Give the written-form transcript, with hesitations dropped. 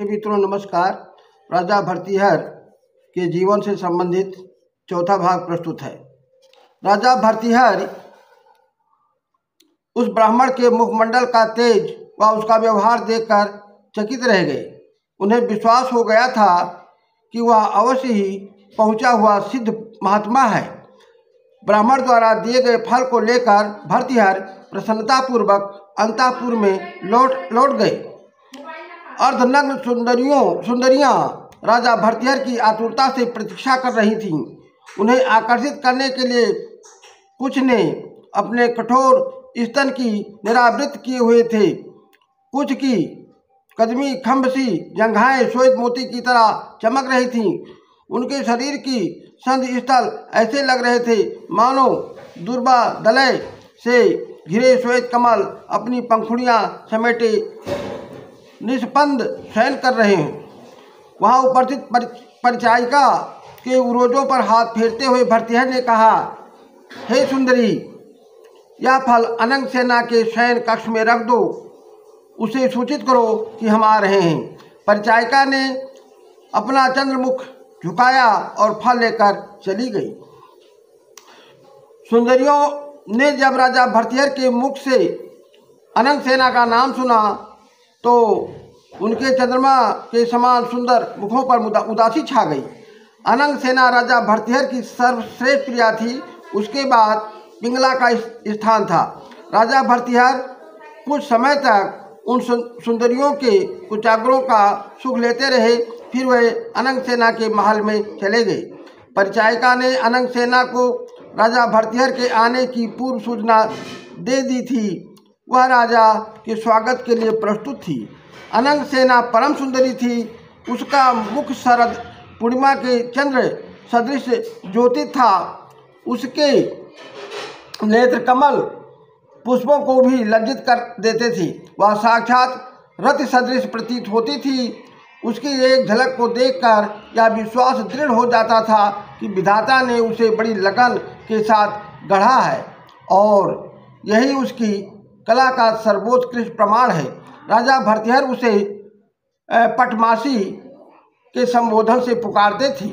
मित्रों नमस्कार। राजा भर्तृहरि के जीवन से संबंधित चौथा भाग प्रस्तुत है। राजा भर्तृहरि उस ब्राह्मण के मुखमंडल का तेज व उसका व्यवहार देखकर चकित रह गए। उन्हें विश्वास हो गया था कि वह अवश्य ही पहुंचा हुआ सिद्ध महात्मा है। ब्राह्मण द्वारा दिए गए फल को लेकर भर्तृहरि प्रसन्नतापूर्वक अंतःपुर में लौट गए। अर्धनग्न सुंदरियां राजा भर्तृहरि की आतुरता से प्रतीक्षा कर रही थीं। उन्हें आकर्षित करने के लिए कुछ ने अपने कठोर स्तन की निरावृत किए हुए थे, कुछ की कदमी खम्भसी जंघाएं श्वेत मोती की तरह चमक रही थीं। उनके शरीर की संधि स्थल ऐसे लग रहे थे मानो दुर्वा दलय से घिरे श्वेत कमल अपनी पंखुड़ियां समेटे निष्पंद शयन कर रहे हैं। वहां उपस्थित परिचारिका के उरोजों पर हाथ फेरते हुए भर्तृहरि ने कहा, हे सुंदरी, यह फल अनंग सेना के शयन कक्ष में रख दो। उसे सूचित करो कि हम आ रहे हैं। परिचारिका ने अपना चंद्रमुख झुकाया और फल लेकर चली गई। सुंदरियों ने जब राजा भर्तृहरि के मुख से अनंग सेना का नाम सुना तो उनके चंद्रमा के समान सुंदर मुखों पर उदासी छा गई। अनंग सेना राजा भर्तृहरि की सर्वश्रेष्ठ प्रिया थी। उसके बाद पिंगला का स्थान था। राजा भर्तृहरि कुछ समय तक उन सुंदरियों के कुचाग्रों का सुख लेते रहे। फिर वे अनंग सेना के महल में चले गए। परिचारिका ने अनंग सेना को राजा भर्तृहरि के आने की पूर्व सूचना दे दी थी। वह राजा के स्वागत के लिए प्रस्तुत थी। अनंग सेना परम सुंदरी थी। उसका मुख शरद पूर्णिमा के चंद्र सदृश ज्योति था। उसके नेत्र कमल पुष्पों को भी लज्जित कर देते थे। वह साक्षात रति सदृश प्रतीत होती थी। उसकी एक झलक को देखकर यह विश्वास दृढ़ हो जाता था कि विधाता ने उसे बड़ी लगन के साथ गढ़ा है और यही उसकी कला का सर्वोत्कृष्ट प्रमाण है। राजा भर्तृहरि उसे पटमासी के संबोधन से पुकारते थे।